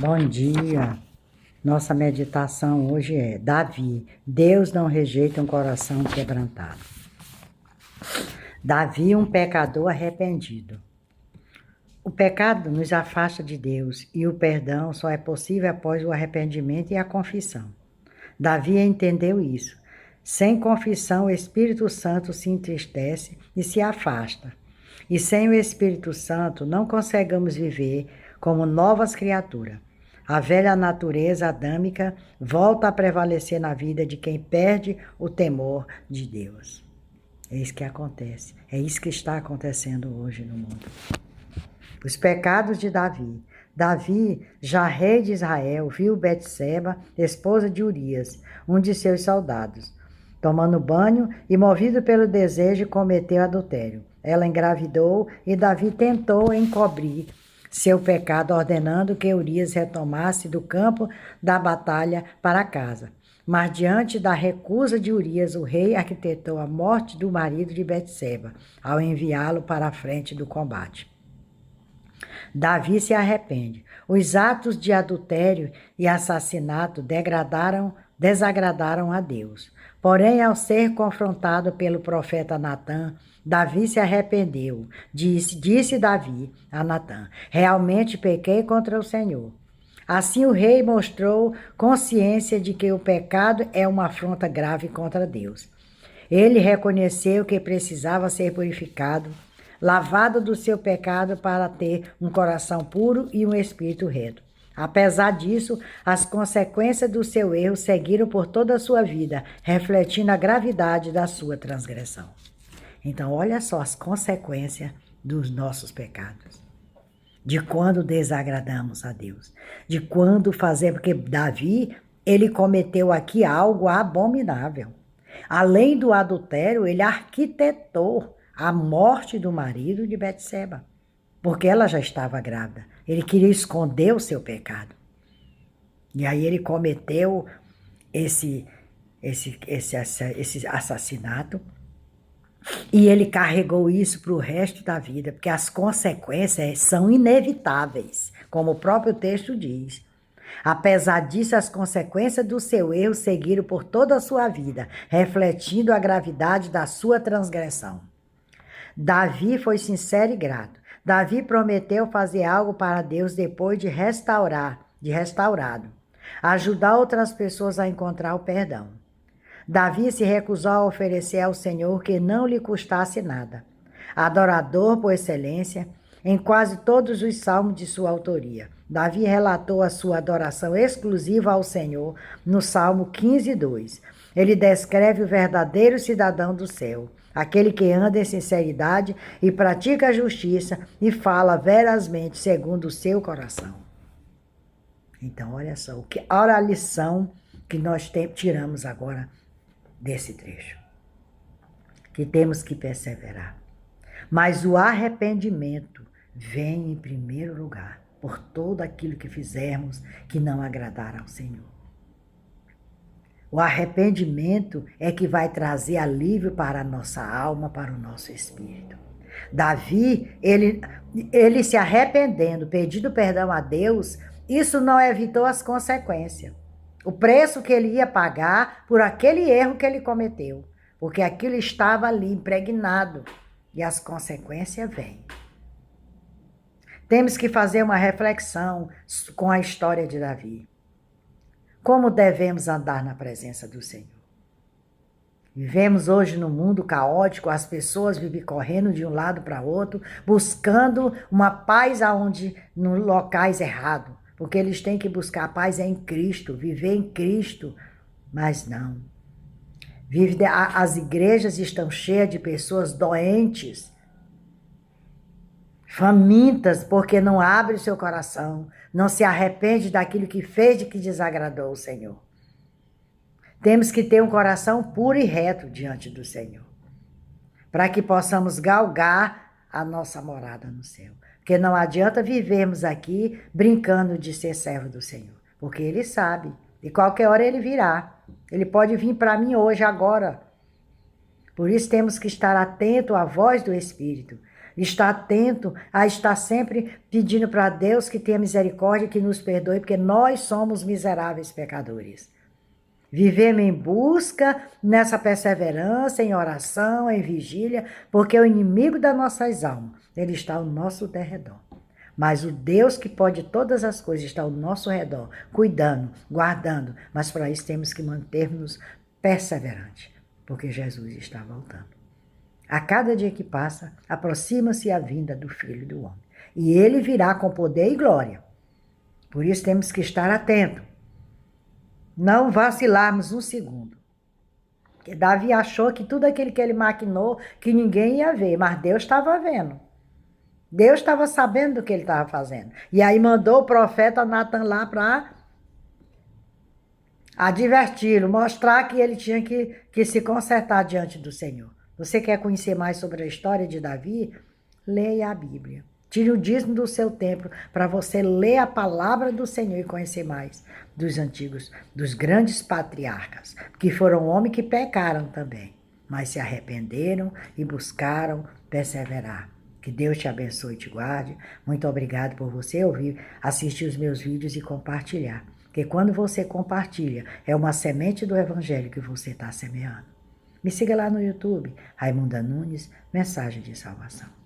Bom dia. Nossa meditação hoje é Davi. Deus não rejeita um coração quebrantado. Davi, um pecador arrependido. O pecado nos afasta de Deus e o perdão só é possível após o arrependimento e a confissão. Davi entendeu isso. Sem confissão, o Espírito Santo se entristece e se afasta. E sem o Espírito Santo, não conseguimos viver como novas criaturas. A velha natureza adâmica volta a prevalecer na vida de quem perde o temor de Deus. É isso que acontece. É isso que está acontecendo hoje no mundo. Os pecados de Davi. Davi, já rei de Israel, viu Betseba, esposa de Urias, um de seus soldados, tomando banho e, movido pelo desejo, cometeu adultério. Ela engravidou e Davi tentou encobrir seu pecado, ordenando que Urias retomasse do campo da batalha para casa. Mas diante da recusa de Urias, o rei arquitetou a morte do marido de Betseba, ao enviá-lo para a frente do combate. Davi se arrepende. Os atos de adultério e assassinato desagradaram a Deus. Porém, ao ser confrontado pelo profeta Natã, Davi se arrependeu. Disse Davi a Natã: realmente pequei contra o Senhor. Assim o rei mostrou consciência de que o pecado é uma afronta grave contra Deus. Ele reconheceu que precisava ser purificado, lavado do seu pecado para ter um coração puro e um espírito reto. Apesar disso, as consequências do seu erro seguiram por toda a sua vida, refletindo a gravidade da sua transgressão. Então, olha só as consequências dos nossos pecados. De quando desagradamos a Deus. De quando fazemos, porque Davi, ele cometeu aqui algo abominável. Além do adultério, ele arquitetou a morte do marido de Betseba, porque ela já estava grávida. Ele queria esconder o seu pecado. E aí ele cometeu esse assassinato e ele carregou isso para o resto da vida, porque as consequências são inevitáveis, como o próprio texto diz. Apesar disso, as consequências do seu erro seguiram por toda a sua vida, refletindo a gravidade da sua transgressão. Davi foi sincero e grato. Davi prometeu fazer algo para Deus depois de restaurado. Ajudar outras pessoas a encontrar o perdão. Davi se recusou a oferecer ao Senhor que não lhe custasse nada. Adorador por excelência, em quase todos os salmos de sua autoria, Davi relatou a sua adoração exclusiva ao Senhor no Salmo 15:2. Ele descreve o verdadeiro cidadão do céu, aquele que anda em sinceridade e pratica a justiça e fala verazmente segundo o seu coração. Então, olha só, olha a lição que nós tiramos agora desse trecho. Que temos que perseverar. Mas o arrependimento vem em primeiro lugar por todo aquilo que fizermos que não agradar ao Senhor. O arrependimento é que vai trazer alívio para a nossa alma, para o nosso espírito. Davi, ele se arrependendo, pedindo perdão a Deus, isso não evitou as consequências. O preço que ele ia pagar por aquele erro que ele cometeu. Porque aquilo estava ali impregnado e as consequências vêm. Temos que fazer uma reflexão com a história de Davi. Como devemos andar na presença do Senhor? Vivemos hoje num mundo caótico, as pessoas vivem correndo de um lado para outro, buscando uma paz nos locais errados, porque eles têm que buscar a paz em Cristo, viver em Cristo, mas não. As igrejas estão cheias de pessoas doentes, famintas, porque não abre o seu coração, não se arrepende daquilo que fez e que desagradou o Senhor. Temos que ter um coração puro e reto diante do Senhor, para que possamos galgar a nossa morada no céu. Porque não adianta vivermos aqui brincando de ser servo do Senhor, porque Ele sabe, e qualquer hora Ele virá. Ele pode vir para mim hoje, agora. Por isso temos que estar atento à voz do Espírito, Está atento a estar sempre pedindo para Deus que tenha misericórdia, que nos perdoe, porque nós somos miseráveis pecadores. Vivemos em busca, nessa perseverança, em oração, em vigília, porque o inimigo das nossas almas, ele está ao nosso derredor. Mas o Deus que pode todas as coisas está ao nosso redor, cuidando, guardando. Mas para isso temos que manter-nos perseverantes, porque Jesus está voltando. A cada dia que passa, aproxima-se a vinda do Filho do Homem. E ele virá com poder e glória. Por isso temos que estar atentos. Não vacilarmos um segundo. Porque Davi achou que tudo aquilo que ele maquinou, que ninguém ia ver, mas Deus estava vendo. Deus estava sabendo do que ele estava fazendo. E aí mandou o profeta Natan lá para adverti-lo, mostrar que ele tinha que se consertar diante do Senhor. Você quer conhecer mais sobre a história de Davi? Leia a Bíblia. Tire o dízimo do seu templo para você ler a palavra do Senhor e conhecer mais dos antigos, dos grandes patriarcas, que foram homens que pecaram também, mas se arrependeram e buscaram perseverar. Que Deus te abençoe e te guarde. Muito obrigado por você ouvir, assistir os meus vídeos e compartilhar. Porque quando você compartilha, é uma semente do Evangelho que você está semeando. Me siga lá no YouTube, Raimunda Nunes, Mensagem de Salvação.